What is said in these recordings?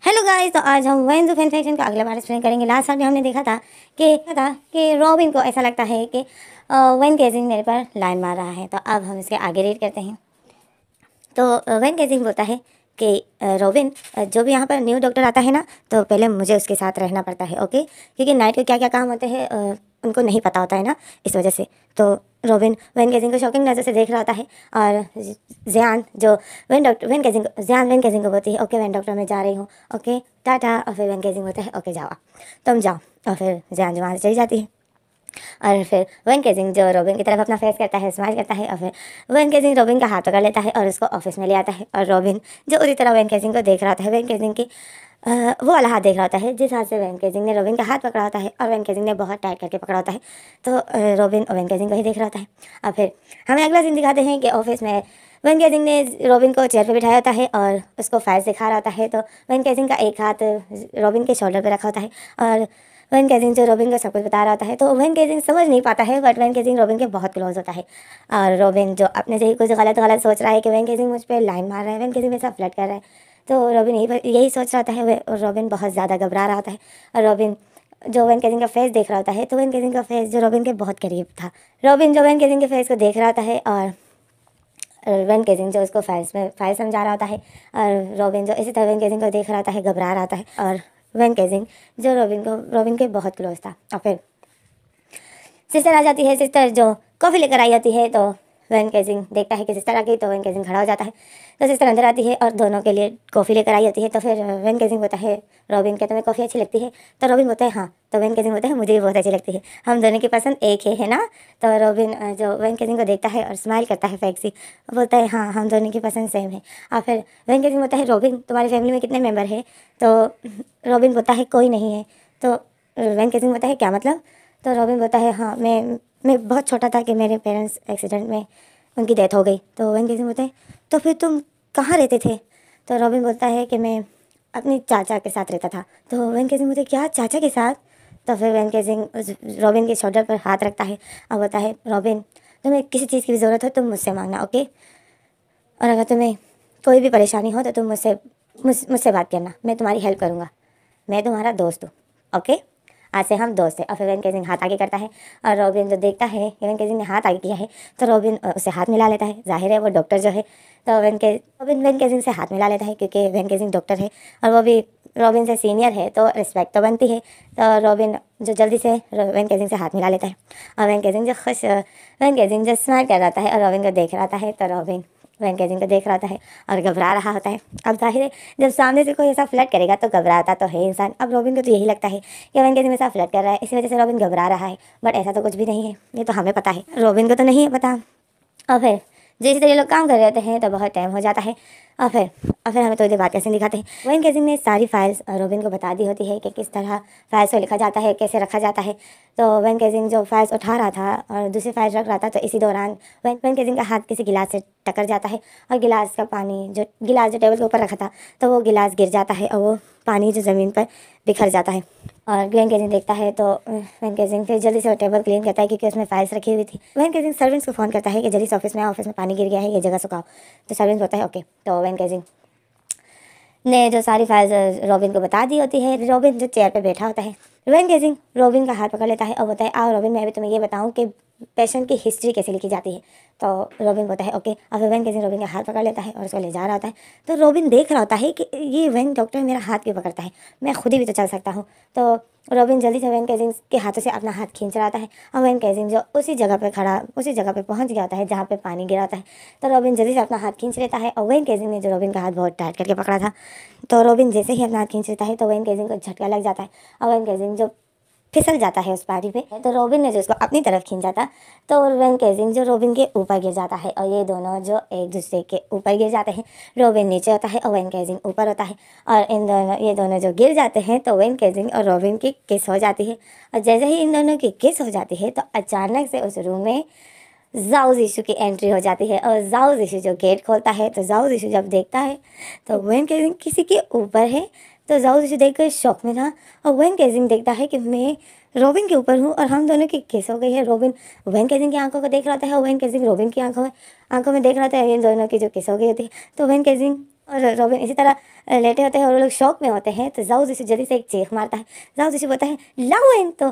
Hello guys, तो आज हम वेन्स ऑफ इन्फेक्शन का अगला पार्ट एक्सप्लेन करेंगे। लास्ट टाइम हमने देखा था कि रॉबिन को ऐसा लगता है कि वेन केजिंग मेरे पर लाइन मार रहा है। तो अब हम इसके आगे रीड करते हैं। तो वेन केजिंग बोलता है कि रॉबिन, जो भी यहाँ पर न्यू डॉक्टर आता है ना, तो पहले मुझे उसके साथ रहना पड़ता है, ओके, क्योंकि नाइट के क्या क्या काम होते हैं उनको नहीं पता होता है ना, इस वजह से। तो रॉबिन वेन केजिंग को शॉकिंग नज़र से देख रहा होता है और जियान जो वेन केजिंग को बोलती है, ओके वेन डॉक्टर मैं जा रही हूँ, ओके टाटा। और फिर वेन केजिंग बोलता है, ओके जाओ तुम जाओ। और फिर जियान जो वहाँ से चली जाती है और फिर वेन केजिंग जो रॉबिन की तरफ अपना फेस करता है, स्माइल करता है, और फिर वेन केजिंग रॉबिन का हाथ पकड़ लेता है और उसको ऑफिस में ले आता है। और रॉबिन जो उसी तरह वेन केजिंग को देख रहा होता है, वेन केजिंग की वो वाला हाथ देख रहा होता है जिस हाथ से वेन केजिंग ने रॉबिन का हाथ पकड़ा होता है, और वेन केजिंग ने बहुत टाइट करके पकड़ा होता है। तो रॉबिन वेन केजिंग को ही देख रहा होता है। और फिर हमें अगला सीन दिखाते हैं कि ऑफिस में वेन केजिंग ने रॉबिन को चेयर पे बिठाया होता है और उसको फाइल्स दिखा रहा होता है। तो वेन केजिंग का एक हाथ रॉबिन के शोल्डर पर रखा होता है और वेन केजिंग जो रॉबिन को सब कुछ बता रहा होता है। तो वेन केजिंग समझ नहीं पाता है, बट वेन केजिंग रॉबिन के बहुत क्लोज होता है। और रॉबिन जो अपने से ही कुछ गलत गलत सोच रहा है कि वेन केजिंग मुझ पर लाइन मार रहा है, वेन केजिंग मेरे साथ फ्लर्ट कर रहा है। तो रॉबिन यही सोच रहा होता है और रॉबिन बहुत ज़्यादा घबरा रहा होता है। और रॉबिन जो वेन केजिंग का फेस देख रहा होता है, तो वेन केजिंग का फेस जो रॉबिन के बहुत करीब था। रॉबिन जो वेन केजिंग के फेस को देख रहा होता है और वेन केजिंग जो उसको फाइल समझा रहा होता है, और रॉबिन जो इसी तरह वेन केजिंग को देख रहा होता है, घबरा रहा होता है। और वेन केजिंग जो रॉबिन के बहुत क्लोज था। और फिर सिस्टर आ जाती है, सिस्टर जो कॉफ़ी लेकर आई जाती है। तो वेन केजिंग देखता है कि सिस्टर आ गई, तो वेन केजिंग खड़ा हो जाता है। तो सिस्टर अंदर आती है और दोनों के लिए कॉफ़ी लेकर आई जाती है। तो फिर वेन केजिंग बोलता है रॉबिन के, तुम्हें कॉफ़ी अच्छी लगती है? तो रॉबिन बोलता है हाँ। तो वेन केजिंग बोलता है मुझे भी बहुत अच्छी लगती है, हम दोनों की पसंद एक है ना। तो रॉबिन जो वेन केजिंग को देखता है और स्माइल करता है फेक सी, बोलता है हाँ हम दोनों की पसंद सेम है। और फिर वेन केजिंग बोलता है रॉबिन, तुम्हारी फैमिली में कितने मेम्बर है? तो रॉबिन बोलता है कोई नहीं है। तो वेन केजिंग बोलता है क्या मतलब? तो रॉबिन बोलता है हाँ, मैं बहुत छोटा था कि मेरे पेरेंट्स एक्सीडेंट में उनकी डेथ हो गई। तो वेन केजिंग बोलते हैं तो फिर तुम कहाँ रहते थे? तो रॉबिन बोलता है कि मैं अपनी चाचा के साथ रहता था। तो वेन केजिंग बोलते क्या चाचा के साथ? तो फिर वेन केजिंग रॉबिन के शोल्डर पर हाथ रखता है और बोलता है रॉबिन, तुम्हें किसी चीज़ की भी ज़रूरत हो तुम मुझसे मांगना, ओके। और अगर तुम्हें कोई भी परेशानी हो तो तुम मुझसे बात करना, मैं तुम्हारी हेल्प करूँगा, मैं तुम्हारा दोस्त हूँ, ओके। आज से हम दोस्त हैं। और फिर वेन केजिंग हाथ आगे करता है और रॉबिन जो देखता है कि वेन केजिंग ने हाथ आगे किया है, तो रॉबिन उससे हाथ मिला लेता है। जाहिर है वो डॉक्टर जो है, तो रॉबिन वेन केजिंग से हाथ मिला लेता है क्योंकि वेन केजिंग डॉक्टर है और वो भी रॉबिन से सीनियर है, तो रिस्पेक्ट तो बनती है। तो रॉबिन जो जल्दी से वेन केजिंग से हाथ मिला लेता है और वेन केजिंग जो स्माइल कर रहा है और रॉबिन को देख रहा है। तो रॉबिन वेन केजिंग को देख रहा है और घबरा रहा होता है। अब जाहिर है जब सामने से कोई ऐसा फ्लर्ट करेगा तो घबराता तो है इंसान। अब रॉबिन को तो यही लगता है कि वेन केजिंग मेरे साथ फ्लर्ट कर रहा है, इसी वजह से रॉबिन घबरा रहा है, बट ऐसा तो कुछ भी नहीं है, ये तो हमें पता है, रॉबिन को तो नहीं है पता। और फिर जैसे तरह लोग काम कर रहे होते हैं तो बहुत टाइम हो जाता है। और फिर हमें थोड़ी देर बाद कैसे दिखाते हैं, वेन केजिंग ने सारी फाइल्स रॉबिन को बता दी होती है कि किस तरह फाइल्स को लिखा जाता है, कैसे रखा जाता है। तो वेन केजिंग जो फाइल्स उठा रहा था और दूसरी फाइल्स रख रहा था, तो इसी दौरान वेन केजिंग का हाथ किसी गिलास से टकर जाता है और गिलास जो टेबल के ऊपर रखा था, तो वो गिलास गिर जाता है और वो पानी जो ज़मीन पर बिखर जाता है। और वेन केजिंग देखता है तो वेन केजिंग फिर जल्दी से वो टेबल क्लीन करता है क्योंकि उसमें फाइल्स रखी हुई थी। वेन केजिंग सर्वेंट्स को फ़ोन करता है कि जल्दी से ऑफिस में पानी गिर गया है, ये जगह सुखाओ। तो सर्वेंट्स बोलता है ओके। तो वेन केजिंग ने जो सारी फाइल्स रॉबिन को बता दी होती है। रॉबिन जो चेयर पे बैठा होता है, वेन केजिंग रॉबिन का हाथ पकड़ लेता है और बोलता है आओ रॉबिन, मैं अभी तुम्हें ये बताऊं कि पेशेंट की हिस्ट्री कैसे लिखी जाती है। तो रॉबिन बोलता है ओके। और फिर वेन केजिंग रॉबिन का हाथ पकड़ लेता है और उसको ले जा रहा होता है। तो रॉबिन देख रहा होता है कि ये वेन डॉक्टर मेरा हाथ क्यों पकड़ता है, मैं खुद ही भी तो चल सकता हूँ। तो रॉबिन जल्दी से वेन केजिंग के हाथों से अपना हाथ खींच रहा होता है और वेन केजिंग जो उसी जगह पे पहुंच गया होता है जहाँ पे पानी गिरा होता है। तो रॉबिन जल्दी से अपना हाथ खींच लेता है और वेन केजिंग ने जो रॉबिन का हाथ बहुत टाइट करके पकड़ा था, तो रॉबिन जैसे ही अपना हाथ खींच लेता है तो वेन केजिंग को झटका लग जाता है और वेन केजिंग जो फिसल जाता है उस पानी पे। तो रॉबिन ने जो उसको अपनी तरफ खींचा था, तो वेन केजिंग जो रॉबिन के ऊपर गिर जाता है और ये दोनों जो एक दूसरे के ऊपर गिर जाते हैं। रॉबिन नीचे होता है और वेन केजिंग ऊपर होता है और ये दोनों जो गिर जाते हैं तो वेन केजिंग और रॉबिन की किस हो जाती है। और जैसे ही इन दोनों की किस हो जाती है तो अचानक से उस रूम में जाउज इशू की एंट्री हो जाती है और जाउज इशू जो गेट खोलता है, तो जाउज इशू जब देखता है तो वेन केजिंग किसी के ऊपर है। तो जाउज इशू देखकर शॉक में था और वेन केजिंग देखता है कि मैं रॉबिन के ऊपर हूँ और हम दोनों की किस हो गई है। रॉबिन वेन केजिंग की आंखों को देख रहा था और वेन केजिंग रॉबिन की आंखों में देख रहा था इन दोनों की जो किस हो गई थी। तो वेन केजिंग और रॉबिन इसी तरह लेटे होते हैं और वो लोग शॉक में होते हैं। तो जाओ जिसे जल्दी से एक चीख मारता है। जाओ जिसे बोलता है लाओ, तो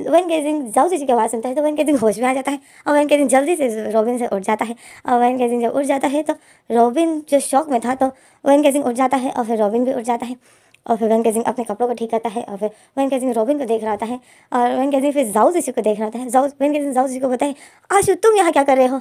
वन केजिंग जाओ जिसे की आवाज़ सुनता है तो वन केजिंग होश में आ जाता है और वन केजिंग जल्दी से रॉबिन से उठ जाता है। और वन केजिंग जब उठ जाता है तो रॉबिन जो शॉक में था तो वन केजिंग उठ जाता है और फिर रॉबिन भी उठ जाता है। और फिर वन केजिंग अपने कपड़ों को ठीक करता है और फिर वन केजिंग रॉबिन को देख रहा होता है और वन केजिंग फिर जाओ जिसे को देख रहा होता है। जाओ वन केजिंग जाओ जिसे को बोलता है आशु तुम यहाँ क्या कर रहे हो।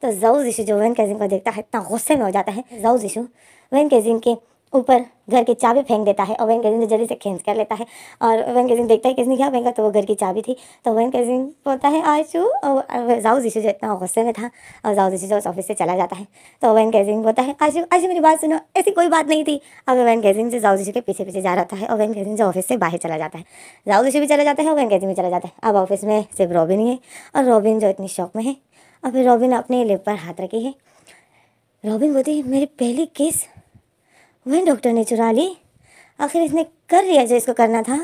तो जाओ जिशु जो वन केजिंग को देखता है इतना गुस्से में हो जाता है। जाओ जिशु वन केजिंग के ऊपर घर की चाबी फेंक देता है और वन केजिंग जल्दी से खींच कर लेता है। और वन केजिंग देखता है किसने क्या फेंका, तो वो घर की चाबी थी। तो वन केजिंग बोलता है आशु, और जाओ जिशु जो इतना गुस्से में था और जाओ जिशु जो उस ऑफिस से चला जाता है। तो वन केजिंग बोलता है आशु आशु मेरी बात सुनो, ऐसी कोई बात नहीं थी। अब वन केजिंग से जाओ जिशु के पीछे पीछे जा रहा है और वन केजिंग जो ऑफिस से बाहर चला जाता है। जाओ जिशु भी चला जाता है और वन केजिंग भी चला जाता है। अब ऑफिस में सिर्फ रॉबिन ही है और रॉबिन जो इतनी शौक में है। और फिर रॉबिन अपने लिप पर हाथ रखी है। रॉबिन बोलती है मेरी पहली किस वही डॉक्टर ने चुरा ली, आखिर इसने कर लिया जो इसको करना था।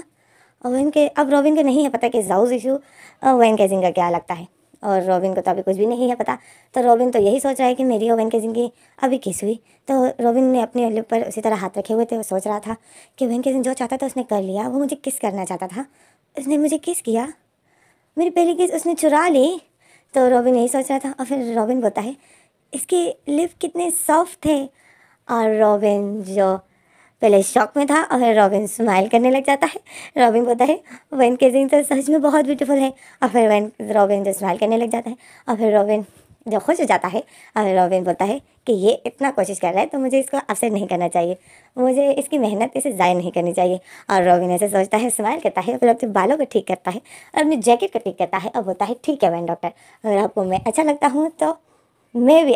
और अब रॉबिन को नहीं है पता कि जाओ जिशु वन केजिंग का क्या लगता है और रॉबिन को तो अभी कुछ भी नहीं है पता। तो रॉबिन तो यही सोच रहा है कि मेरी और वन केजिंग की अभी किस हुई। तो रॉबिन ने अपने लिप पर उसी तरह हाथ रखे हुए थे और सोच रहा था कि वन केजिंग जो चाहता था उसने कर लिया। वो मुझे किस करना चाहता था, उसने मुझे किस किया, मेरी पहली किस उसने चुरा ली। तो रॉबिन यही सोच रहा था। और फिर रॉबिन बोलता है इसके लिप कितने सॉफ्ट थे। और रॉबिन जो पहले शॉक में था और फिर रॉबिन स्माइल करने लग जाता है। रॉबिन बोलता है वन केजिंग तो सच में बहुत ब्यूटीफुल है। और फिर रॉबिन जो स्माइल करने लग जाता है और फिर रॉबिन जो खुश हो जाता है। और फिर रॉबिन बोलता है कि ये इतना कोशिश कर रहा है तो मुझे इसको अपसेट नहीं करना चाहिए, मुझे इसकी मेहनत इसे ज़ाया नहीं करनी चाहिए। और रॉबिन ऐसे सोचता है, स्माइल करता है, फिर अपने बालों को ठीक करता है और अपनी जैकेट को ठीक करता है और बोलता है ठीक है वन डॉक्टर, अगर आपको मैं अच्छा लगता हूँ तो मैं भी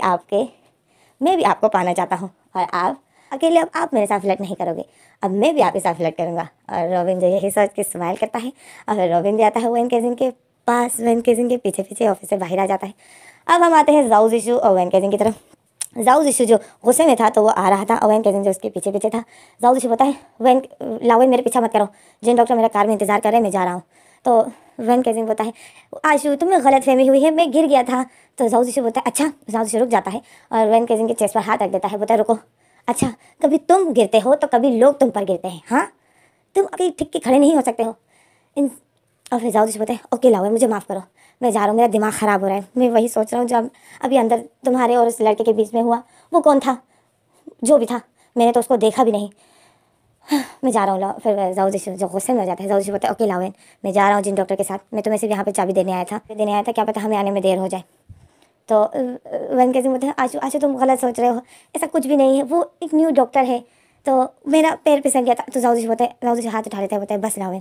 आपको पाना चाहता हूँ और आप अकेले अब आप मेरे साथ फ्लर्ट नहीं करोगे, अब मैं भी आपके साथ फ्लर्ट करूँगा। और रॉबिन जो यही सोच के स्माइल करता है और फिर रॉबिन भी आता है वन केजिंग के पास, वन केजिंग के पीछे पीछे ऑफिस से बाहर आ जाता है। अब हम आते हैं जाओ जिशु और वन केजिंग की तरफ। जाओ जिशु जो गुस्से में था तो वो आ रहा था और वन केजिंग जो उसके पीछे पीछे था। जाओ जिशु बताए वन लाओ मेरे पीछा मत करो, जिन डॉक्टर मेरा कार में इंतजार कर रहे हैं, मैं जा रहा हूँ। तो वन केजिंग बोलता है आशु तुम्हें गलत फहमी हुई है, मैं गिर गया था। तो जाओ जिशु बोलता है अच्छा। जाओ जिशु रुक जाता है और वन केजिंग के चेस्ट पर हाथ रख देता है, बोलता है रुको, अच्छा कभी तुम गिरते हो तो कभी लोग तुम पर गिरते हैं, हाँ तुम अभी ठीक के खड़े नहीं हो सकते हो इन। और फिर जाओ जिशु बोलते हैं ओके लाओ मुझे माफ़ करो, मैं जा रहा हूँ, मेरा दिमाग ख़राब हो रहा है, मैं वही सोच रहा हूँ जब अभी अंदर तुम्हारे और उस लड़के के बीच में हुआ, वो कौन था, जो भी था मैंने तो उसको देखा भी नहीं, मैं जा रहा हूँ। लाओ फिर जाओ जिशु जो गुस्से में हो जाता है। जाओ जिशु बोलते हैं ओके लाओ मैं जा रहा हूँ जिन डॉक्टर के साथ, मैं तुम्हें सिर्फ यहाँ पे चाबी देने आया था, क्या पता हमें आने में देर हो जाए। तो वन केजिंग बोलते हैं आशु आशु तुम गलत सोच रहे हो, ऐसा कुछ भी नहीं है, वो एक न्यू डॉक्टर है, तो मेरा पैर फिसल गया था। तो जाओ जिशु बोलते हैं, जाओ जिशु हाथ उठा लेता है, बोलता है बस लाओ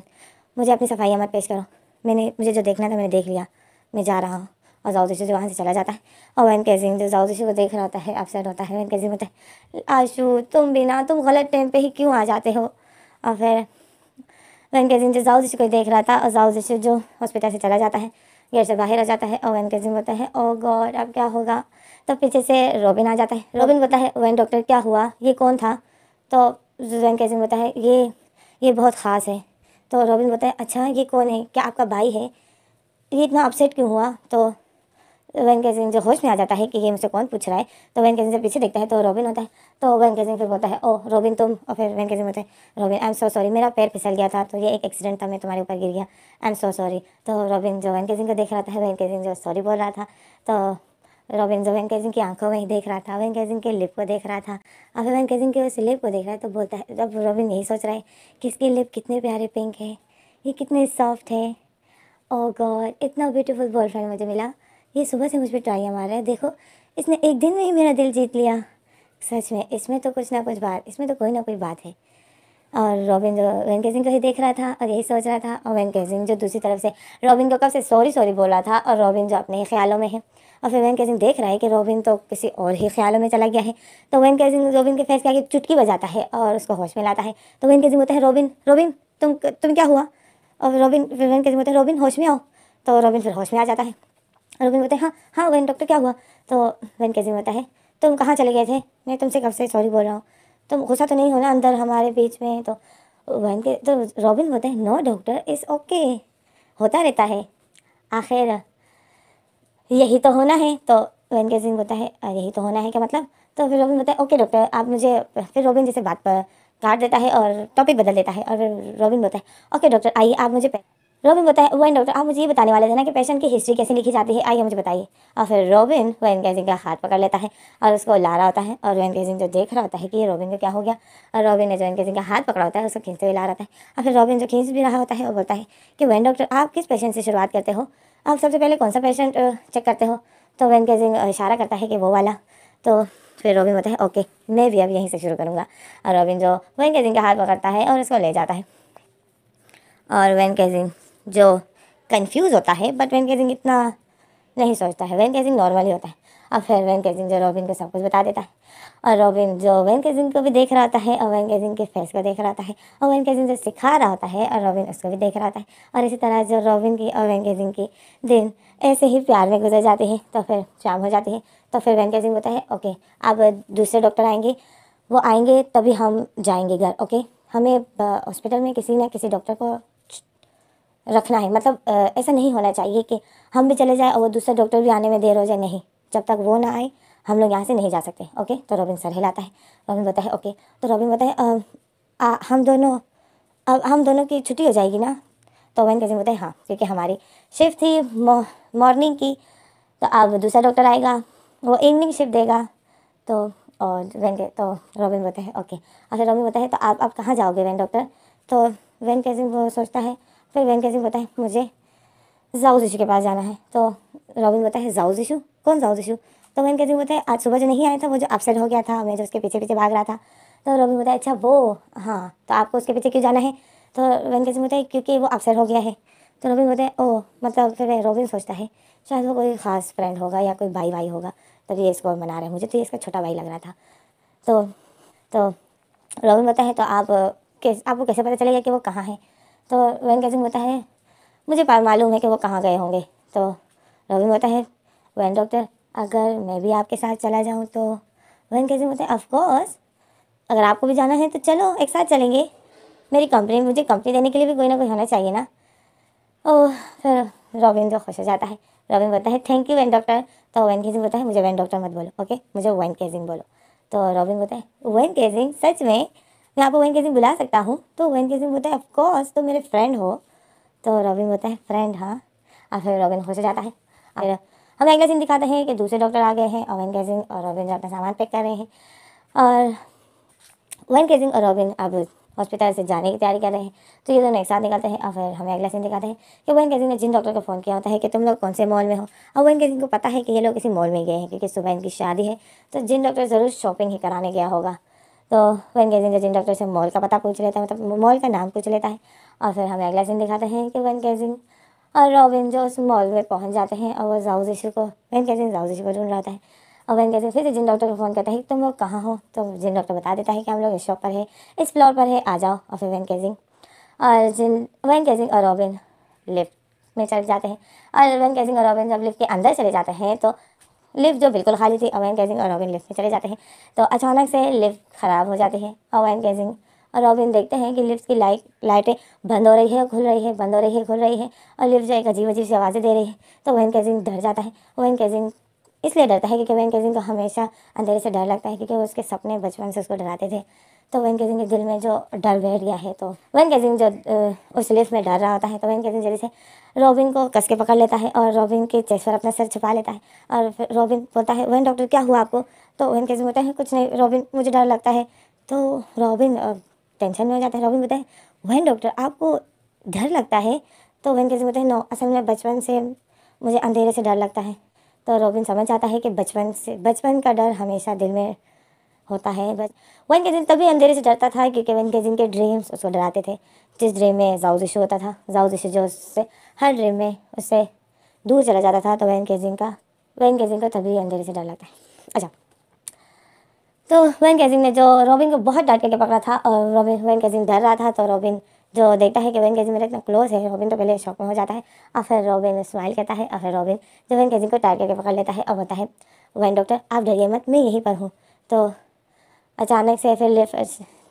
मुझे अपनी सफाइयाँ मत पेश करो, मुझे जो देखना था मैंने देख लिया, मैं जा रहा हूँ। और जाओ जिशु जो वहाँ से चला जाता है और वन केजिंग जो जाओ जिशु को देख रहा होता है, अपसेट होता है। वन केजिंग बोलता है आशु तुम भी ना, तुम गलत टाइम पे ही क्यों आ जाते हो। और फिर वन केजिंग जो जाओ जिशु को देख रहा था और जाओ जिशु जो हॉस्पिटल से चला जाता है, गेट से बाहर आ जाता है। और वन केजिंग बोलता है ओ गॉड अब क्या होगा। तो पीछे से रॉबिन आ जाता है। रॉबिन बोलता है वन डॉक्टर क्या हुआ, ये कौन था। तो वन केजिंग बोलता है ये बहुत ख़ास है। तो रॉबिन बोलता है अच्छा ये कौन है, क्या आपका भाई है, ये इतना अपसेट क्यों हुआ। तो वन केजिंग जो होश में आ जाता है कि ये मुझसे कौन पूछ रहा है। तो वन केजिंग से पीछे देखता है तो रॉबिन होता है। तो वन केजिंग फिर बोलता है ओ रॉबिन तुम। और फिर वन केजिंग बोलता है robin I am so sorry, मेरा पैर फिसल गया था, तो ये एक एक्सीडेंट था, मैं तुम्हारे ऊपर गिर गया, आई एम सो सॉरी। तो रॉबिन जो वन केजिंग को देख रहा था, वन केजिंग जो सॉरी बोल रहा था, तो रॉबिन जो वन केजिंग की आंखों में ही देख रहा था, वन केजिंग के लिप को देख रहा था। और फिर वन केजिंग के उस लिप को देख रहा है तो बोलता है, जब रॉबिन यही सोच रहा है कि इसकी लिप कितने प्यारे पिंक है, ये कितने सॉफ्ट है, ओह गॉड इतना ब्यूटीफुल बॉयफ्रेंड मुझे मिला, ये सुबह से मुझ पर ट्राइयाँ मार रहा है, देखो इसने एक दिन में ही मेरा दिल जीत लिया, सच में इसमें तो कुछ ना कुछ बात, इसमें तो कोई ना कोई बात है। और रॉबिन जो वन केजिंग को ही देख रहा था और यही सोच रहा था। और वन केजिंग जो दूसरी तरफ से रॉबिन को कब से सॉरी सॉरी बोल रहा था और रॉबिन जो अपने ही ख्यालों में है। और फिर वन केजिंग देख रहा है कि रॉबिन तो किसी और ही ख्यालों में चला गया है। तो वन केजिंग रॉबिन के फेस के आगे चुटकी बजाता है और उसको होश में लाता है। तो वन केजिंग बोलता है रॉबिन रॉबिन तुम क्या हुआ। और रॉबिन फिर वन केजिंग बोलता है रॉबिन होश में आओ। तो रॉबिन फिर होश में आ जाता है। रॉबिन बोलते हैं हाँ हाँ वन डॉक्टर क्या हुआ। तो वन केजिंग बोलता है तुम कहाँ चले गए थे, मैं तुमसे कब से सॉरी बोल रहा हूँ, तुम गुस्सा तो नहीं हो ना अंदर हमारे बीच में। तो रॉबिन बोलते हैं नो डॉक्टर इट्स ओके, होता रहता है, आखिर यही तो होना है। तो वन केजिंग बोलता है यही तो होना है क्या मतलब, तो फिर रॉबिन बताए ओके डॉक्टर आप मुझे, फिर रॉबिन जैसे बात पर काट देता है और टॉपिक बदल देता है और फिर रॉबिन बोलता है ओके डॉक्टर आइए आप मुझे रॉबिन बोलता है वेन डॉक्टर आप मुझे ये बताने वाले थे ना कि पेशेंट की हिस्ट्री कैसे लिखी जाती है, आइए मुझे बताइए। और फिर रॉबिन वेन केजिंग का हाथ पकड़ लेता है और उसको ला रहा होता है और वेन केजिंग जो देख रहा होता है कि ये रॉबिन को क्या हो गया, और रॉबिन ने जो वेन केजिंग का हाथ पकड़ा होता है उसको खींचते हुए ला रहा होता है। और फिर रॉबिन जो खींच भी रहा होता है वो बोलता है कि वेन डॉक्टर आप किस पेशेंट से शुरुआत करते हो, आप सबसे पहले कौन सा पेशेंट चेक करते हो। तो वेन केजिंग इशारा करता है कि वो वाला। तो फिर रॉबिन बोलता है ओके मैं भी अब यहीं से शुरू करूँगा। और रॉबिन जो वेन केजिंग का हाथ पकड़ता है और उसको ले जाता है और वेन केजिंग जो कंफ्यूज होता है बट वेन केजिंग इतना नहीं सोचता है, वेन केजिंग नॉर्मल ही होता है। और फिर वेन केजिंग जो रॉबिन को सब कुछ बता देता है और रॉबिन जो वेन केजिंग को भी देख रहा होता है और वेन केजिंग के फेस को देख रहा होता है और वेन केजिंग जो सिखा रहा होता है और रॉबिन उसको भी देख रहा होता है। और इसी तरह जो रॉबिन की और वेन केजिंग की दिन ऐसे ही प्यार में गुजर जाती है। तो फिर शाम हो जाती है तो फिर वेन केजिंग बोलता है ओके अब दूसरे डॉक्टर आएंगे, वो आएंगे तभी हम जाएंगे घर, ओके हमें हॉस्पिटल में किसी न किसी डॉक्टर को रखना है, मतलब ऐसा नहीं होना चाहिए कि हम भी चले जाए और वो दूसरा डॉक्टर भी आने में देर हो जाए, नहीं जब तक वो ना आए हम लोग यहाँ से नहीं जा सकते, ओके। तो रॉबिन सर हिलाता है, रॉबिन बोलता है ओके। तो रॉबिन बोलता है हम दोनों की छुट्टी हो जाएगी ना। तो वेन केजिंग बोलता है हाँ क्योंकि हमारी शिफ्ट थी मॉर्निंग की, तो अब दूसरा डॉक्टर आएगा वो इवनिंग शिफ्ट देगा। तो और तो रॉबिन बोलता है ओके। और फिर रॉबिन बोलता है तो आप कहाँ जाओगे वेन डॉक्टर। तो वेन केजिंग वो सोचता है, फिर वेन केजिंग बोलता है मुझे जाओ जिशु के पास जाना है। तो रॉबिन बोलता है जाओ जिशु, कौन जाओ जिशु। तो वेन केजिंग बोलता है आज सुबह जो नहीं आया था वो जो अपसेट हो गया था, मैं जो उसके पीछे पीछे भाग रहा था। तो रॉबिन बोलता है अच्छा वो, हाँ तो आपको उसके पीछे क्यों जाना है। तो वेन केजिंग बोलता है क्योंकि वो अपसेट हो गया है। तो रॉबिन बोलता है ओह मतलब, फिर रॉबिन सोचता है शायद वो कोई ख़ास फ्रेंड होगा या कोई भाई भाई होगा तभी ये इसको मना रहे हैं, मुझे तो ये इसका छोटा भाई लग रहा था। तो रॉबिन बोलता है तो आपको कैसे पता चलेगा कि वो कहाँ है। तो वेन केजिंग बोलता है मुझे मालूम है कि वो कहाँ गए होंगे। तो रॉबिन बोलता है वेन डॉक्टर अगर मैं भी आपके साथ चला जाऊँ तो। वेन केजिंग बोलता है ऑफ कोर्स अगर आपको भी जाना है तो चलो एक साथ चलेंगे, मुझे कंपनी देने के लिए भी कोई ना कोई होना चाहिए ना। ओह फिर रॉबिन जो खुश हो जाता है, रॉबिन बोलता है थैंक यू वेन डॉक्टर। तो वेन केजिंग बोलता है मुझे वेन डॉक्टर मत बोलो, ओके मुझे वेन केजिंग बोलो। तो रॉबिन बोलता है वेन केजिंग सच में मैं आपको वेन केजिंग बुला सकता हूँ। तो वेन केजिंग बोलता है ऑफ कोर्स तो मेरे फ्रेंड हो। तो रॉबिन बोलता है फ्रेंड हाँ। और फिर रॉबिन खुश हो जाता है। फिर हमें अगला सीन दिखाते हैं कि दूसरे डॉक्टर आ गए हैं और वेन केजिंग और रॉबिन अपना सामान पैक कर रहे हैं और वेन केजिंग और रॉबिन अब हॉस्पिटल से जाने की तैयारी कर रहे हैं। तो ये दोनों एक साथ निकलते हैं और फिर हमें अगला सीन दिखाते हैं कि वेन केजिंग ने जिन डॉक्टर को फ़ोन किया होता है कि तुम लोग कौन से मॉल में हो, और वेन केजिंग को पता है कि ये लोग किसी मॉल में गए हैं क्योंकि सुबह इनकी शादी है, तो जिन डॉक्टर ज़रूर शॉपिंग ही कराने गया होगा। तो वेन केजिंग जिन डॉक्टर से मॉल का पता पूछ लेता है, मतलब मॉल का नाम पूछ लेता है। और फिर हमें अगला सीन दिखाते हैं कि वेन केजिंग और रॉबिन जो उस मॉल में पहुंच जाते हैं और वो जाओ जिशु को वेन केजिंग जाओ जिशु को ढूंढ रहा होता है। और वेन केजिंग फिर से जिन डॉक्टर को फ़ोन करता है कि तुम लोग कहाँ हो। तो जिन डॉक्टर बता देता है कि हम लोग इस शॉप पर है, इस फ्लोर पर है, आ जाओ। और फिर वेन केजिंग और रॉबिन लिफ्ट में चले जाते हैं और वेन केजिंग और रॉबिन जब लिफ्ट के अंदर चले जाते हैं तो लिफ्ट जो बिल्कुल खाली थी और वेन केजिंग और रॉबिन लिफ्ट में चले जाते हैं तो अचानक से लिफ्ट ख़राब हो जाती है और वेन केजिंग और रॉबिन देखते हैं कि लिफ्ट की लाइटें बंद हो रही है, खुल रही है, बंद हो रही है, खुल रही है और लिफ्ट जो एक अजीब अजीब सी आवाज़ें दे रही है। तो वेन केजिंग डर जाता है। वेन केजिंग इसलिए डरता है क्योंकि वेन केजिंग को हमेशा अंधेरे से डर लगता है क्योंकि उसके सपने बचपन से उसको डराते थे। तो वेन केजिंग के दिल में जो डर बैठ गया है, तो वेन केजिंग जो उस लिफ्ट में डर रहा होता है तो वेन केजिंग जल्दी से रॉबिन को कस के पकड़ लेता है और रॉबिन के चेस्ट पर अपना सर छुपा लेता है। और फिर रॉबिन बोलता है वेन डॉक्टर क्या हुआ आपको। तो वेन केजिंग बोलता है कुछ नहीं रॉबिन मुझे डर लगता है। तो रॉबिन टेंशन में हो जाता है। रॉबिन बोलता है वेन डॉक्टर आपको डर लगता है। तो वेन केजिंग बोलता है नो असल में बचपन से मुझे अंधेरे से डर लगता है। तो रॉबिन समझ आता है कि बचपन का डर हमेशा दिल में होता है। वेन केजिंग तभी अंधेरे से डरता था क्योंकि वेन केजिंग के ड्रीम्स उसको डराते थे। जिस ड्रीम में जाओ जिशु होता था, जाओ जिशु जो उससे हर ड्रीम में उससे दूर चला जाता था, तो वेन केजिंग को तभी अंधेरे से डर लगता है। अच्छा, तो वेन केजिंग ने जो रॉबिन को बहुत डांट के पकड़ा था और वेन केजिंग डर रहा था, तो रॉबिन जो देखता है कि वेन केजिंग मेरे इतना क्लोज है, रॉबिन तो पहले शॉक में हो जाता है और फिर रॉबिन स्माइल करता है और फिर रॉबिन जो वेन केजिंग को टाइट करके पकड़ लेता है और बोलता है वेन डॉक्टर आप डरिए मत, मैं यहीं पर हूँ। तो अचानक से फिर लिफ्ट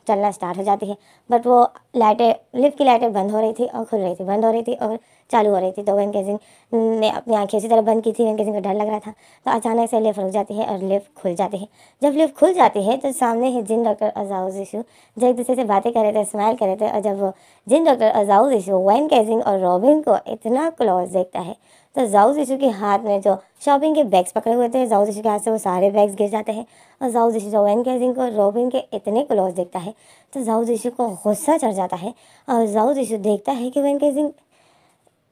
चलना स्टार्ट हो जाती है। बट वो लाइटें, लिफ्ट की लाइटें बंद हो रही थी और खुल रही थी, बंद हो रही थी और चालू हो रही थी। तो वेन केजिंग ने अपनी आंखें इसी तरह बंद की थी, वेन केजिंग को डर लग रहा था। तो अचानक से लिफ्ट रुक जाती है और लिफ्ट खुल जाती है। जब लिफ्ट खुल जाती है तो सामने ही जिन डॉक्टर और जाओ जिशु जो एक दूसरे से बातें कर रहे थे, स्माइल कर रहे थे। और जब वो जिन डॉक्टर और जाओ जिशु वेन केजिंग और रॉबिन को इतना क्लोज देखता है तो जाओ जिशु के हाथ में जो शॉपिंग के बैग्स पकड़े हुए थे, जाओ जिशु के हाथ से वो सारे बैग्स गिर जाते हैं। और जाओ जिशु जो वेन केजिंग को रॉबिन के इतने क्लोज देखता है तो जाओ जिशु को गुस्सा चढ़ जाता है। और जाओ जिशु देखता है कि वेन केजिंग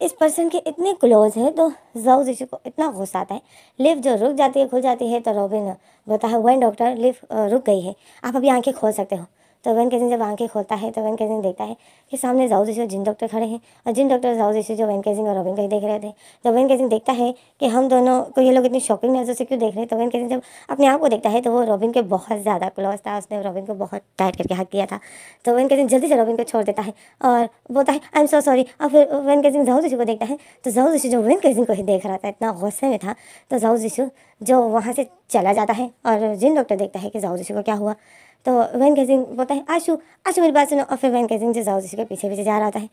इस पर्सन के इतने क्लोज है तो जाओ जिशु को इतना गुस्सा आता है। लिफ्ट जो रुक जाती है, खुल जाती है, तो रॉबिन बोलता है वेन डॉक्टर लिफ्ट रुक गई है, आप अभी आंखें खोल सकते हो। तो वेन केजिंग जब आंखें खोलता है तो वेन केजिंग देखता है कि सामने जाओ जिशु जिन डॉक्टर खड़े हैं और जिन डॉक्टर जाओ जिशु जो वेन केजिंग और रॉबिन को ही देख रहे थे। तो वेन केजिंग देखता है कि हम दोनों को ये लोग इतनी शॉकिंग नज़र से क्यों देख रहे हैं। तो वेन केजिंग जब अपने आप को देखता है तो वो रॉबिन के बहुत ज़्यादा क्लोज था, उसने रॉबिन को बहुत टाइट करके हक किया था। तो वेन केजिंग जल्दी से रॉबिन को छोड़ देता है और बोलता है आई एम सो सॉरी। और फिर वेन केजिंग जाओ जिशु को देखता है तो जाओ जिशु जो वेन केजिंग को ही देख रहा था इतना गुस्से में था। तो जाओ जिशु जो वहाँ से चला जाता है और जिन डॉक्टर देखता है कि जाओ जिशु को क्या हुआ। तो वेन केजिंग बोलता है आशु आशु मेरी बात सुनो। और फिर वेन केजिंग जो जाओ जिशु के पीछे पीछे जा रहा होता है।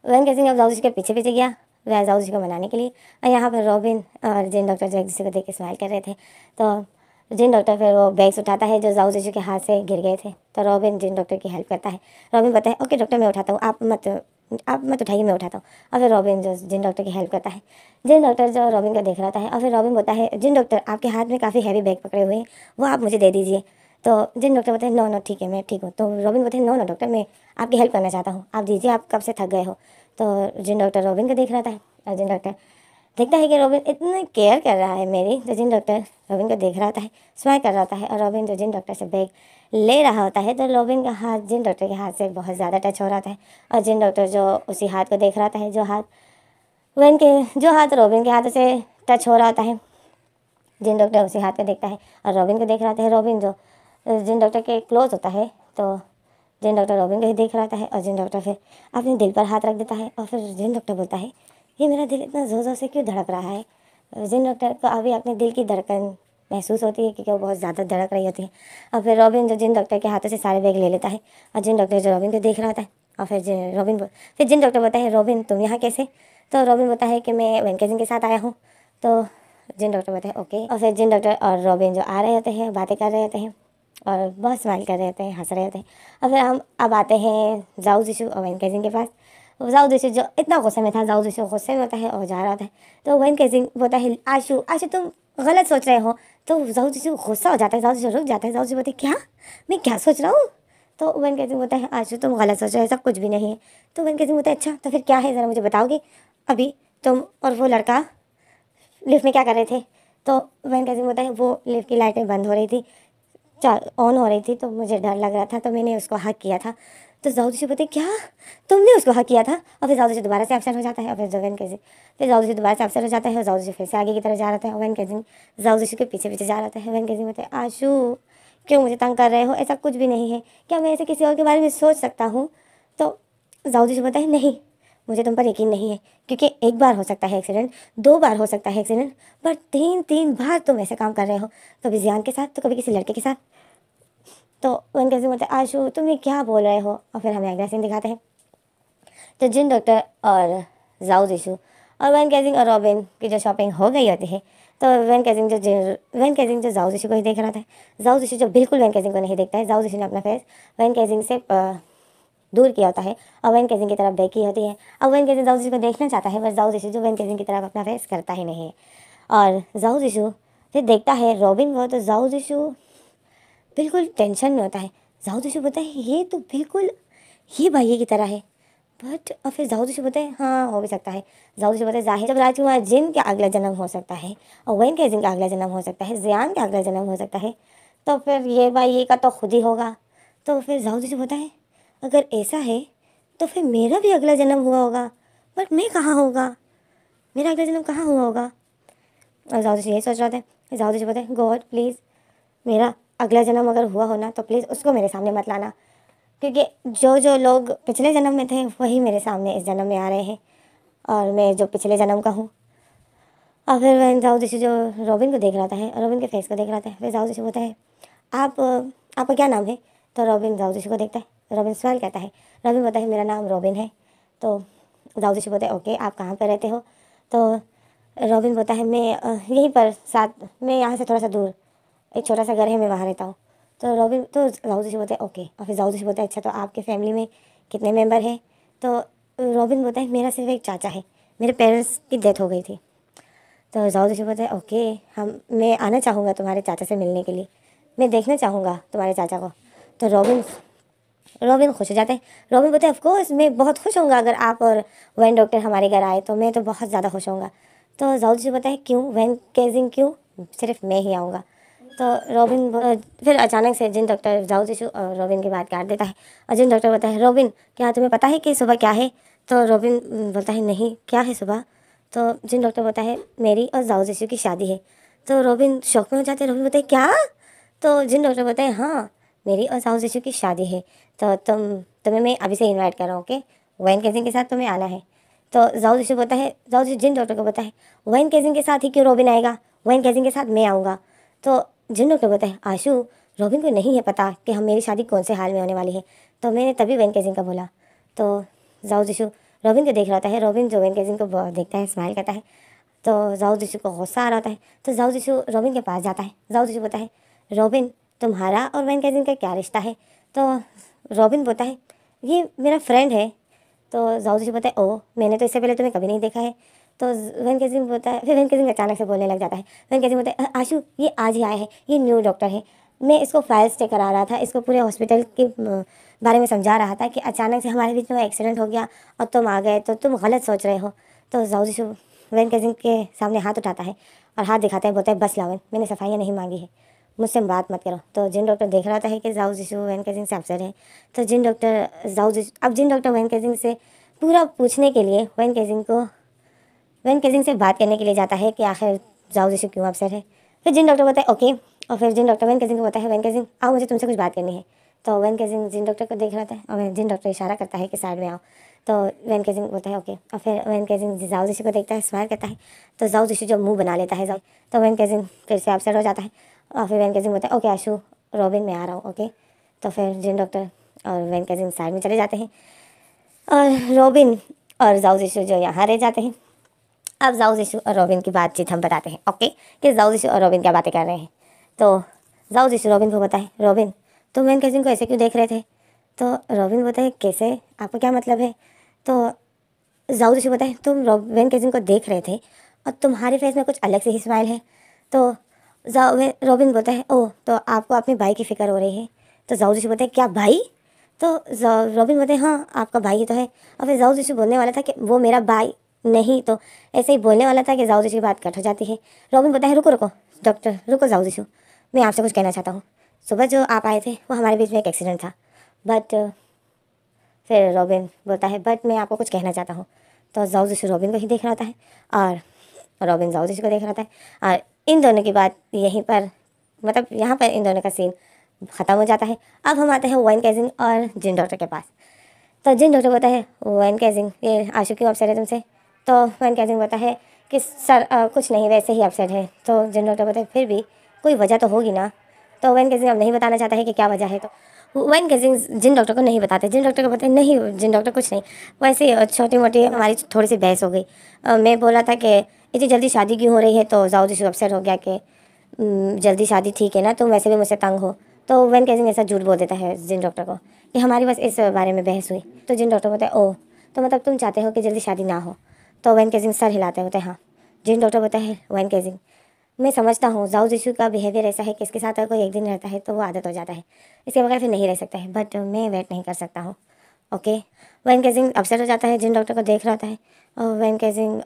वेन केजिंग अब जाओ जिशु के पीछे पीछे गया वह जाओ जिशु को मनाने के लिए। और यहाँ पर रॉबिन और जिन डॉक्टर जो एक दूसरे को देख के स्माइल कर रहे थे। तो जिन डॉक्टर फिर वो बैग्स उठाता है जो जाओ जिशु के हाथ से गिर गए थे। तो रॉबिन जिन डॉक्टर की हेल्प करता है। रॉबिन बताए ओके डॉक्टर मैं उठाता हूँ, आप मत उठाइए, मैं उठाता हूँ। और फिर रॉबिन जो जिन डॉक्टर की हेल्प करता है। जिन डॉक्टर जो रॉबिन को देख रहा था और फिर रॉबिन बोलता है जिन डॉक्टर आपके हाथ में काफ़ी हैवी बैग पकड़े हुए हैं वो आप मुझे दे दीजिए। तो जिन डॉक्टर बोलते हैं नो नो ठीक है मैं ठीक हूँ। तो रॉबिन बोलते हैं नो नो डॉक्टर मैं आपकी हेल्प करना चाहता हूँ, आप दीजिए, आप कब से थक गए हो। तो जिन डॉक्टर रॉबिन को देख रहा था और जिन डॉक्टर देखता है कि रॉबिन इतने केयर कर रहा है मेरी। तो जिन डॉक्टर रॉबिन को देख रहा होता है, स्माइल कर रहा होता है। और रॉबिन जो जिन डॉक्टर से बैग ले रहा होता है तो रॉबिन का हाथ जिन डॉक्टर के हाथ से बहुत ज़्यादा टच हो रहा था। और जिन डॉक्टर जो उसी हाथ को देख रहा था है जो हाथ रॉबिन के हाथ से टच हो रहा होता है। जिन डॉक्टर उसी हाथ को देखता है और रॉबिन को देख रहा था। रॉबिन जो जिन डॉक्टर के क्लोज होता है तो जिन डॉक्टर रॉबिन को ही देख रहा है और जिन डॉक्टर फिर अपने दिल पर हाथ रख देता है। और फिर जिन डॉक्टर बोलता है ये मेरा दिल इतना ज़ोर ज़ोर से क्यों धड़क रहा है। जिन डॉक्टर को अभी अपने दिल की धड़कन महसूस होती है क्योंकि वो बहुत ज़्यादा धड़क रही होती है। और फिर रॉबिन जो जिन डॉक्टर के हाथों से सारे बैग ले लेता है और जिन डॉक्टर जो रॉबिन को देख रहा होता है। और फिर जिन डॉक्टर बोलता है रॉबिन तुम यहाँ कैसे। तो रॉबिन बोलता है कि मैं वेन केजिंग के साथ आया हूँ। तो जिन डॉक्टर बोलते हैं ओके। और फिर जिन डॉक्टर और रॉबिन जो आ रहे होते हैं, बातें कर रहे होते हैं और बहुत स्माइल कर रहे होते हैं, हंस रहे होते हैं। और फिर हम अब आते हैं जाओ जिशु और वेन केजिंग के पास। जाओ जिशु जो इतना गुस्से में था, जाओ जिशु गुस्से में होता है और जा रहा होता है। तो वेन केजिंग बोलता है आशु आशु तुम गलत सोच रहे हो। तो जाओ जिशु गुस्सा हो जाता है, जाओ जिशु रुक जाता है। जाओ जिशु बोलते क्या, मैं क्या सोच रहा हूँ। तो वेन केजिंग बोलता है आशु तुम गलत सोच रहे हो, ऐसा कुछ भी नहीं है। तो वेन केजिंग बोलता है अच्छा तो फिर क्या है, ज़रा मुझे बताओगे। अभी तुम और वो लड़का लिफ्ट में क्या कर रहे थे। तो वेन केजिंग बोलता है वो लिफ्ट की लाइटें बंद हो रही थी, ऑन हो रही थी, तो मुझे डर लग रहा था तो मैंने उसको हक किया था। तो जाओ जिशु बोलते क्या, तुमने उसको हक किया था। और फिर जाओ जिशु दोबारा से अपसेट हो जाता है। और फिर वेन केजिंग फिर जाओ जिशु दोबारा से अपसेट हो जाता है और जाओ जिशु फिर से आगे की तरफ जा रहा था। वेन केजिंग जाओ जिशु के पीछे पीछे जा रहा था। वेन केजिंग बोलते आशु क्यों मुझे तंग कर रहे हो, ऐसा कुछ भी नहीं है, क्या मैं ऐसे किसी और के बारे में सोच सकता हूँ। तो जाओ जिशु बोलता है नहीं मुझे तुम पर यकीन नहीं है क्योंकि एक बार हो सकता है एक्सीडेंट, 2 बार हो सकता है एक्सीडेंट, पर 3 बार तुम ऐसे काम कर रहे हो, कभी जियान के साथ तो कभी किसी लड़के के साथ। तो वेन केजिंग बोलते हैं आशु तुम ये क्या बोल रहे हो। और फिर हमें अगला सीन दिखाते हैं। तो जिन डॉक्टर और जाओ जिशु और वेन केजिंग और रॉबिन की जो शॉपिंग हो गई होती है तो वेन केजिंग जो जाओ जिशु को ही देख रहा था। जाओ जिशु जो बिल्कुल वेन केजिंग को नहीं देखता है। जाओ जिशु ने अपना फेस वेन केजिंग से दूर किया होता है और वेन केजिंग की तरफ देखी होती है। और वेन केजिंग जाओ जिशु को देखना चाहता है, बस जाओ जिशु जो वेन केजिंग की तरफ अपना फेस करता ही नहीं है। और जाओ जिशु फिर देखता है रॉबिन को। तो जाओ जिशु बिल्कुल टेंशन में होता है। जाओ जिशु बोलता है ये तो बिल्कुल ये भाई की तरह है, बट और फिर जाओ जिशु बोलते हैं हाँ हो भी सकता है। जाओ जिशु बोलते हैं जाहिर जब राजकुमार जिन का अगला जन्म हो सकता है और वेन केजिंग का अगला जन्म हो सकता है, जियान का अगला जन्म हो सकता है, तो फिर ये भाई ये का तो खुद ही होगा। तो फिर जाओ जिशु बोलता है अगर ऐसा है तो फिर मेरा भी अगला जन्म हुआ होगा, बट मैं कहाँ होगा, मेरा अगला जन्म कहाँ हुआ होगा। और जाओ जिशु यही सोच रहा था। जाओ जिशु बोलते हैं गॉड प्लीज़ मेरा अगला जन्म अगर हुआ हो ना तो प्लीज़ उसको मेरे सामने मत लाना, क्योंकि जो जो लोग पिछले जन्म में थे वही मेरे सामने इस जन्म में आ रहे हैं और मैं जो पिछले जन्म का हूँ। और फिर वह जाओ जिशु जो रॉबिन को देख रहा था है, रॉबिन के फेस को देख रहा था। फिर जाओ जिशु बोलता है आपका क्या नाम है। तो रॉबिन जाओ जिशु को देखता है। रॉबिन स्माइल करता है। रॉबिन बोलता है मेरा नाम रॉबिन है। तो जाओ जिशु बोलता है ओके, आप कहाँ पर रहते हो? तो रॉबिन बोलता है मैं यहीं पर साथ मैं यहाँ से थोड़ा सा दूर एक छोटा सा घर है, मैं वहाँ रहता हूँ। तो रॉबिन तो जाओ जिशु बोलता है ओके, और फिर जाओ जिशु बोलता है अच्छा तो आपके फैमिली में कितने मेंबर हैं? तो रॉबिन बोलता है मेरा सिर्फ एक चाचा है, मेरे पेरेंट्स की डेथ हो गई थी। तो जाओ जिशु बोलता है ओके, मैं आना चाहूँगा तुम्हारे चाचा से मिलने के लिए, मैं देखना चाहूँगा तुम्हारे चाचा को। तो रॉबिन खुश हो जाता है। रॉबिन बोलता है ऑफ कोर्स मैं बहुत खुश होऊंगा अगर आप और वैन डॉक्टर हमारे घर आए तो मैं तो बहुत ज़्यादा खुश होऊंगा। तो जाओ जिशु बोलता है क्यों वैन केजिंग, क्यों सिर्फ मैं ही आऊँगा? तो फिर अचानक से जिन डॉक्टर जाओ जिशु और रॉबिन की बात काट देता है। और जिन डॉक्टर बोलता है रॉबिन क्या तुम्हें पता है कि सुबह क्या है? तो रॉबिन बोलता है नहीं, क्या है सुबह? तो जिन डॉक्टर बोलता है मेरी और जाओ जिशु की शादी है। तो रॉबिन शौक में हो जाते हैं। रॉबिन बोलता है क्या? तो जिन डॉक्टर बोलते हैं हाँ, मेरी और साहू जीशु की शादी है, तो तुम्हें मैं अभी से इनवाइट कर रहा हूँ, ओके? वैन केजिंग के साथ तुम्हें आना है। तो जाओ जीशु बोलता है, जाओ जीशु जिन डॉक्टर को बोलता है वैन केजिंग के साथ ही क्यों रॉबिन आएगा? वैन केजिंग के साथ मैं आऊँगा। तो जिन डॉक्टर बोलता है आशु, रॉबिन को नहीं है पता कि हम मेरी शादी कौन से हाल में होने वाली है, तो मैंने तभी वैन केजिंग का बोला। तो जाओ जीशु रॉबिन को देख रहा होता है। रॉबिन जो वैन केजिंग को देखता है, स्माइल करता है। तो जाओ जिशु को गुस्सा आ रहा होता है। तो जाओ जिशु रॉबिन के पास जाता है। जाओ जिशु बोलता है रॉबिन तुम्हारा और वैन केजिंग का क्या रिश्ता है? तो रॉबिन बोलता है ये मेरा फ्रेंड है। तो जाओ जिशु बोलता है ओह, मैंने तो इससे पहले तुम्हें कभी नहीं देखा है। तो वैन केजिंग बोलता है, फिर वैन केजिंग अचानक से बोलने लग जाता है। वैन केजिंग बोलता है आशु ये आज ही आया है, ये न्यू डॉक्टर है, मैं इसको फाइल्स चेक करा रहा था, इसको पूरे हॉस्पिटल के बारे में समझा रहा था कि अचानक से हमारे बीच में एक्सीडेंट हो गया और तुम आ गए, तो तुम गलत सोच रहे हो। तो जाओ जिशु वैन केजिंग के सामने हाथ उठाता है और हाथ दिखाता है, बोलता है बस लावन, मैंने सफाइयाँ नहीं मांगी है, मुझसे बात मत करो। तो जिन डॉक्टर देख रहा था है कि जाओ जिशु वैन केजिंग से अफसर है। तो जिन डॉक्टर अब जिन डॉक्टर वैन केजिंग से पूरा पूछने के लिए वैन केजिंग से बात करने के लिए जाता है कि आखिर जाओ जिशु क्यों अफसर है। फिर जिन डॉक्टर बोलता है ओके, और फिर जिन डॉक्टर वैन केजिंग को बोलता है वैन केजिंग आओ, मुझे तुमसे कुछ बात करनी है। तो वैन केजिंग जिन डॉक्टर को देख रहा था और जिन डॉक्टर इशारा करता है कि साइड में आओ। तो वैन केजिंग बोलता है ओके, और फिर वैन केजिंग जाओ जिशु को देखता है, स्माइल करता है। तो जाओ जिशु जो मुंह बना लेता है जाओ, तो वैन केजिंग फिर से अपसेट हो जाता है। और फिर वैन केजिंग बोलता है ओके आशु, रॉबिन मैं आ रहा हूँ, ओके? तो फिर जिन डॉक्टर और वैन केजिंग साइड में चले जाते हैं और रॉबिन और जाओ जिशु जो यहाँ रह जाते हैं। अब जाओ जिशु और रॉबिन की बातचीत हम बताते हैं, ओके? कि जाओ जिशु और रॉबिन क्या बातें कर रहे हैं। तो जाओ जिशु रॉबिन को बताए रॉबिन तुम वैन केजिंग को ऐसे क्यों देख रहे थे? तो रॉबिन बोलता है कैसे, आपको क्या मतलब है? तो जाओ जिशु बताए तुम वैन केजिंग को देख रहे थे और तुम्हारे फेस में कुछ अलग से ही स्माइल है। तो रॉबिन बोलता है ओह, तो आपको अपने भाई की फिक्र हो रही है? तो जाओ जिशु बोलता है क्या भाई? तो रॉबिन बोलते हैं हाँ आपका भाई ही तो है। और फिर जाओ जिशु बोलने वाला था कि वो मेरा भाई नहीं, तो ऐसे ही बोलने वाला था कि जाओ जिशु की बात कट हो जाती है। रॉबिन बोलता है रुको रुको डॉक्टर, रुको जाओ जिशु, मैं आपसे कुछ कहना चाहता हूँ। सुबह जो आप आए थे वो हमारे बीच में एक एक्सीडेंट था, बट फिर रॉबिन बोलता है बट मैं आपको कुछ कहना चाहता हूँ। तो जाओ जिशु रॉबिन को ही देख रहा होता है और रॉबिन जाओ जिशु को देख रहा होता है। और इन दोनों की बात यहीं पर, मतलब यहाँ पर इन दोनों का सीन ख़त्म हो जाता है। अब हम आते हैं वैन केजिंग और जिन डॉक्टर के पास। तो जिन डॉक्टर बोलता है वैन केजिंग ये आशु क्यों अपसेट है तुमसे? तो वैन केजिंग बोलता है कि सर कुछ नहीं, वैसे ही अपसेट है। तो जिन डॉक्टर बोलता है फिर भी कोई वजह तो होगी ना? तो वैन केजिंग अब नहीं बताना चाहता है कि क्या वजह है। तो वैन केजिंग जिन डॉक्टर को नहीं बताते। जिन डॉक्टर को बताते नहीं, जिन डॉक्टर कुछ नहीं, वैसे ही छोटी मोटी हमारी थोड़ी सी बहस हो गई। मैं बोला था कि इतनी जल्दी शादी क्यों हो रही है, तो जाओ जिसको अपसेट हो गया कि जल्दी शादी ठीक है ना, तुम वैसे भी मुझसे तंग हो। तो वैन केजिंग ऐसा झूठ बोल देता है जिन डॉक्टर को कि हमारी बस इस बारे में बहस हुई। तो जिन डॉक्टर बोलते हैं ओह, तो मतलब तुम चाहते हो कि जल्दी शादी ना हो? तो वैन केजिंग सर हिलाते होते हैं हाँ। जिन डॉक्टर बोलता है वैन केजिंग मैं समझता हूँ जाओ जिशु का बिहेवियर ऐसा है कि इसके साथ अगर कोई एक दिन रहता है तो वो आदत हो जाता है, इसके बगैर फिर नहीं रह सकता है, बट मैं वेट नहीं कर सकता हूँ, ओके? वैन केजिंग अपसेट हो जाता है, जिन डॉक्टर को देख रहा होता है और वैन केजिंग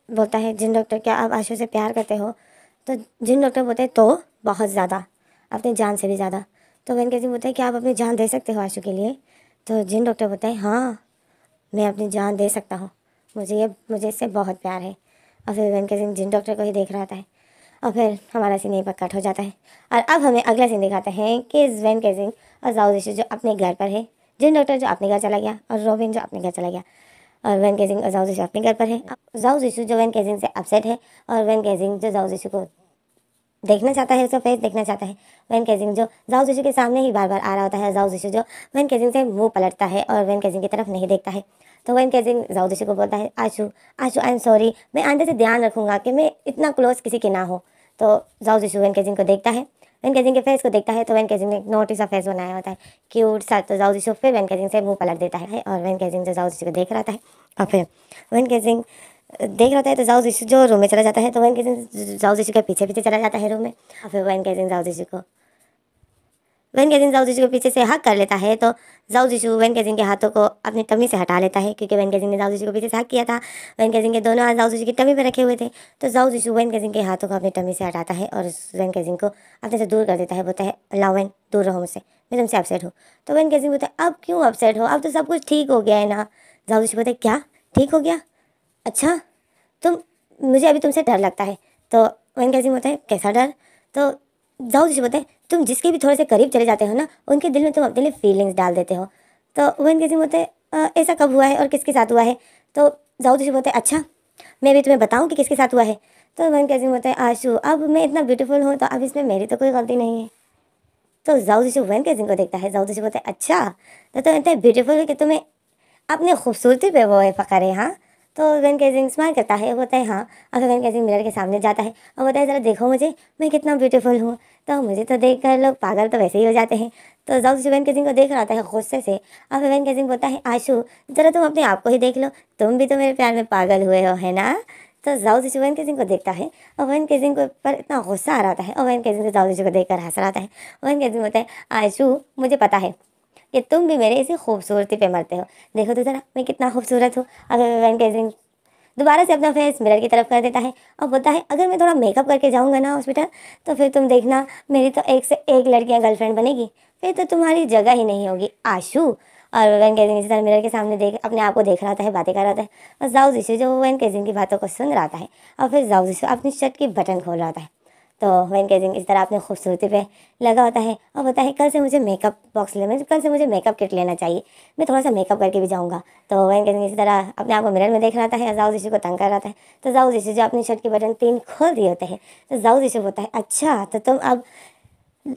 बोलता है जिन डॉक्टर क्या आप आशु से प्यार करते हो? तो जिन डॉक्टर बोलते हैं तो बहुत ज़्यादा, अपनी जान से भी ज़्यादा। तो वैन केजिंग बोलता है क्या आप अपनी जान दे सकते हो आशु के लिए? तो जिन डॉक्टर बोलता है हाँ मैं अपनी जान दे सकता हूँ, मुझे इससे बहुत प्यार है। और फिर वैन केजिंग जिन डॉक्टर को ही देख रहा था है और फिर हमारा सीन यहीं पर कट हो जाता है। और अब हमें अगला सीन दिखाते हैं कि वैन केजिंग और जाओ जिशु जो अपने घर पर है, जिन डॉक्टर जो अपने घर चला गया और रॉबिन जो अपने घर चला गया, और वैन केजिंग और जाओ जिशु अपने घर पर है। जाओ जिशु जो वैन केजिंग से अपसेट है और वैन केजिंग जो जाओ जिशु को देखना चाहता है, उसका फेस देखना चाहता है। वैन केजिंग जो जाओ जिशु के सामने ही बार बार आ रहा होता है। जाओ जिशु जो वैन केजिंग से मुंह पलटता है और वैन केजिंग की तरफ नहीं देखता है। तो वैन केजिंग जाओ जिशु को बोलता है, आशु आशु आई एम सॉरी, मैं आगे से ध्यान रखूंगा कि मैं इतना क्लोज किसी के ना हो। तो जाओ जिशु वैन केजिंग को देखता है, वैन केजिंग के फेस को देखता है। तो वैन केजिंग ने नोटी सा फेस बनाया होता है, क्यूट सा। तो जाओ जिशु फिर वैन केजिंग से मुंह पलट देता है और वैन केजिंग जो जाओ जिशु को देख रहा था और फिर वैन केजिंग देख रहा था। तो जाओ जिशु जो रूम में चला जाता है। तो वैन केजिंग जाओ जिशु के पीछे पीछे चला जाता है रूम में और फिर वैन केजिंग जाओ जिशु के पीछे से हक कर लेता है। तो जाओ जिशु वैन केजिंग के हाथों को अपनी टमी से हटा लेता है, क्योंकि वैन केजिंग ने जाओ जिशु को पीछे से हक किया था। वैन केजिंग के दोनों हाथ जाओ जिशु की टमी पर रखे हुए थे। तो जाओ जिशु वैन केजिंग के हाथों को अपनी टमी से हटाता है और वैन केजिंग को अपने से दूर कर देता है। बोलता है, अल्लाह वैन, दूर रहो मुझसे, मैं तुमसे अपसेट हूँ। तो वैन केजिंग बोलता है, अब क्यों अपसेट हो, अब तो सब कुछ ठीक हो गया है ना। जाओ जिशु बोलता है, क्या ठीक हो गया, अच्छा तुम, मुझे अभी तुमसे डर लगता है। तो वैन केजिंग बोलता है, कैसा डर। तो जाओ जिशु बोलता है, तुम जिसके भी थोड़े से करीब चले जाते हो ना, उनके दिल में तुम अपने लिए फीलिंग्स डाल देते हो। तो वैन केजिंग बोलते हैं, ऐसा कब हुआ है और किसके साथ हुआ है। तो जाओ जिशु बोलते हैं, अच्छा मैं भी तुम्हें बताऊं कि किसके साथ हुआ है। तो वैन केजिंग बोलते हैं, आशु अब मैं इतना ब्यूटीफुल हूँ तो अब इसमें मेरी तो कोई गलती नहीं है। तो जाओ जिशु वैन केजिंग को देखता है। जाओ जिशु बोलते हैं, अच्छा तो इतने ब्यूटीफुल है कि तुम्हें अपनी खूबसूरती पे वो है फ़ख्र है, हाँ। तो वैन केजिंग स्माइल करता है, बोलता है हाँ। और फिर वैन केजिंग मिरर के सामने जाता है और बोलता है, ज़रा देखो मुझे, मैं कितना ब्यूटीफुल हूँ। तो मुझे तो देख कर लोग पागल तो वैसे ही हो जाते हैं। तो जाओ जिशु वैन केजिंग को देख रहा होता है गुस्से से। और फिर वैन केजिंग बोलता है, आशु ज़रा तुम अपने आप को ही देख लो, तुम भी तो मेरे प्यार में पागल हुए हो, है ना। तो जाओ जिशु वैन केजिंग को देखता है और वैन केजिंग को पर इतना गुस्सा आ रहा होता है और वैन केजिंग जाओ जिशु को देख कर हंस रहा होता है। वैन केजिंग बोलता है, आशु मुझे पता है कि तुम भी मेरे इसी खूबसूरती पे मरते हो, देखो तो ज़रा मैं कितना खूबसूरत हूँ। अगर वैन केजिंग दोबारा से अपना फेस मिरर की तरफ कर देता है और बोलता है, अगर मैं थोड़ा मेकअप करके जाऊँगा ना हॉस्पिटल, तो फिर तुम देखना मेरी तो एक से एक लड़कियाँ गर्लफ्रेंड बनेगी, फिर तो तुम्हारी जगह ही नहीं होगी आशु। और वैन केजिंग इसी तरह मिरर के सामने देख अपने आप को देख रहा था, बातें कर रहा था। और जाओ जिशु जो वैन केजिंग की बातों को सुन रहा था और फिर जाओ जिशु अपनी शर्ट की बटन खोल रहा था। तो वैन केजिंग इस तरह अपनी खूबसूरती पे लगा होता है और बोलता है, कल से मुझे मेकअप बॉक्स लेना, कल से मुझे मेकअप किट लेना चाहिए, मैं थोड़ा सा मेकअप करके भी जाऊँगा। तो वैन केजिंग इसी तरह अपने आप को मिरर में देख रहा था और जाओ जिशु को तंग कर रहा था। तो जाओ जिशु जो अपनी शर्ट की बटन 3 खोल दिए होते हैं। तो जाओ जिशु बोलता है, अच्छा तो तुम अब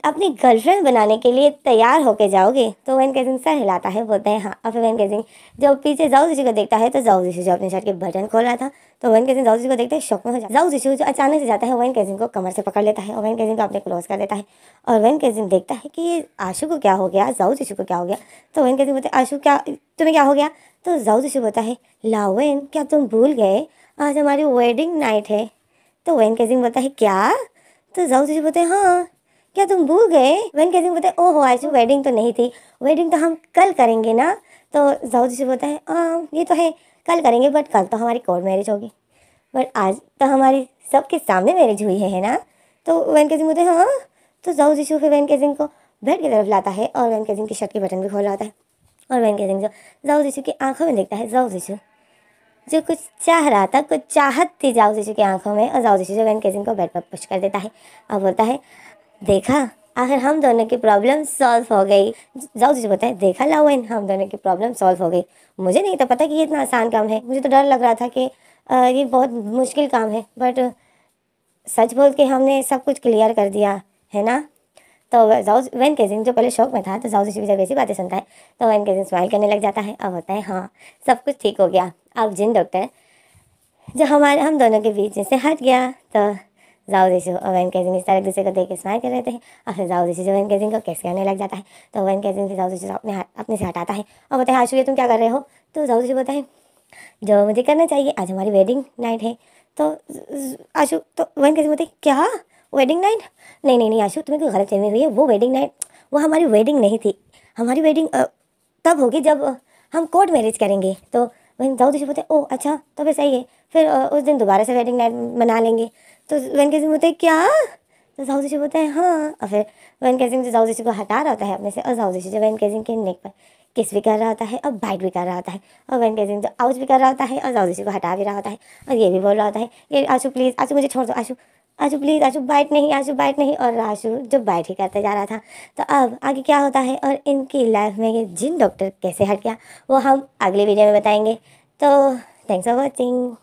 अपनी गर्लफ्रेंड बनाने के लिए तैयार होके जाओगे। तो वैन केजिंग सर हिलाता है, बोलते हैं हाँ। और फिर वैन केजिंग जब पीछे जाओ जिशु को देखता है तो जाओ जिशु जो अपनी शर्ट के बटन खोल रहा था। तो वैन केजिंग जाओ जिशु को देखते ही शौक में हो जाता है। जाओ जिशु जो अचानक से जाता है वैन केजिंग को कमर से पकड़ लेता है और वैन केजिंग को अपने क्लोज कर देता है। और वैन केजिंग देखता है कि ये आशु को क्या हो गया, जाओ जिशु को क्या हो गया। तो वैन केजिंग बोलते, आशु क्या तुम्हें क्या हो गया। तो जाओ जिशु बोलता है, लावेन क्या तुम भूल गए आज हमारी वेडिंग नाइट है। तो वैन केजिंग बोलता है, क्या। तो जाओ जिशु बोलते हैं, हाँ क्या तुम भूल गए। वैन केजिंग बोलता है, ओहो आशु वेडिंग तो नहीं थी, वेडिंग तो हम कल करेंगे ना। तो जाओ जिशु बोलता है, ये तो है कल करेंगे, बट कल तो हमारी कोर्ट मैरिज होगी, बट आज तो हमारी सबके सामने मैरिज हुई है ना। तो वैन केजिंग बोलते हैं, हाँ। तो जाओ जिशु फिर वैन केजिंग को बेड की तरफ लाता है और वैन केजिंग की शर्ट की बटन भी खोल लाता है। और वैन केजिंग जो जाओ जिशु की आंखों में देखता है, जाओ जिशु जो कुछ चाह रहा था, कुछ चाहत थी जाओ जिशु की आंखों में। और जाओ जिशु जो वैन केजिंग को बेड पर पुश कर देता है और बोलता है, देखा आखिर हम दोनों की प्रॉब्लम सॉल्व हो गई। जाओ जिशु बोलता है, देखा लावेन हम दोनों की प्रॉब्लम सॉल्व हो गई, मुझे नहीं तो पता कि ये इतना आसान काम है, मुझे तो डर लग रहा था कि ये बहुत मुश्किल काम है, बट सच बोल के हमने सब कुछ क्लियर कर दिया है ना। तो जाओ वैन केजिंग जो पहले शौक में था, तो जाओ जिशु जब ऐसी बातें सुनता है तो वैन केजिंग स्माइल करने लग जाता है और होता है, हाँ सब कुछ ठीक हो गया, अब जिन डॉक्टर जो हम दोनों के बीच से हट गया। तो जाओ जिशु और वैन केजिंग इस तरह एक दूसरे को देख के स्माइल कर रहे थे और फिर जाओ जिशु जो वैन केजिंग को किस करने लग जाता है। तो वैन केजिंग से जाओ जिशु अपने से हटाता है और बोलता है, आशु ये तुम क्या कर रहे हो। तो जाओ जिशु बोलता है, जो मुझे करना चाहिए, आज हमारी वेडिंग नाइट है। तो आशु तो वैन केजिंग बोलते, क्या वेडिंग नाइट, नहीं नहीं नहीं आशु तुम्हें कोई गलतफहमी हुई है, वो वेडिंग नाइट वो हमारी वेडिंग नहीं थी, हमारी वेडिंग तब होगी जब हम कोर्ट मैरिज करेंगे। तो वैन जाओ जिशु बोलते, ओह अच्छा तो फिर सही है, फिर उस दिन दोबारा से वेडिंग नाइट मना लेंगे। तो वैन केजिंग बोलते, क्या। तो जाओ जिशु बोलते हैं, हाँ। और फिर वैन केजिंग जो जाओ जिशु को हटा रहा होता है अपने से और जाओ जिशु जो वैन केजिंग के नेक पर किस भी कर रहा होता है और बाइट भी कर रहा होता है और वैन केजिंग जो आउच भी कर रहा होता है और जाओ जिशु को हटा भी रहा होता है और ये भी बोल रहा होता है, ये आशु प्लीज़, आशु मुझे छोड़ दो, आशु आशु प्लीज़, आशु बाइट नहीं, आशु बाइट नहीं। और आशु जो बाइट ही करते जा रहा था। तो अब आगे क्या होता है और इनकी लाइफ में ये जिन डॉक्टर कैसे हट गया वो हम अगले वीडियो में बताएंगे। तो थैंक्स फॉर वॉचिंग।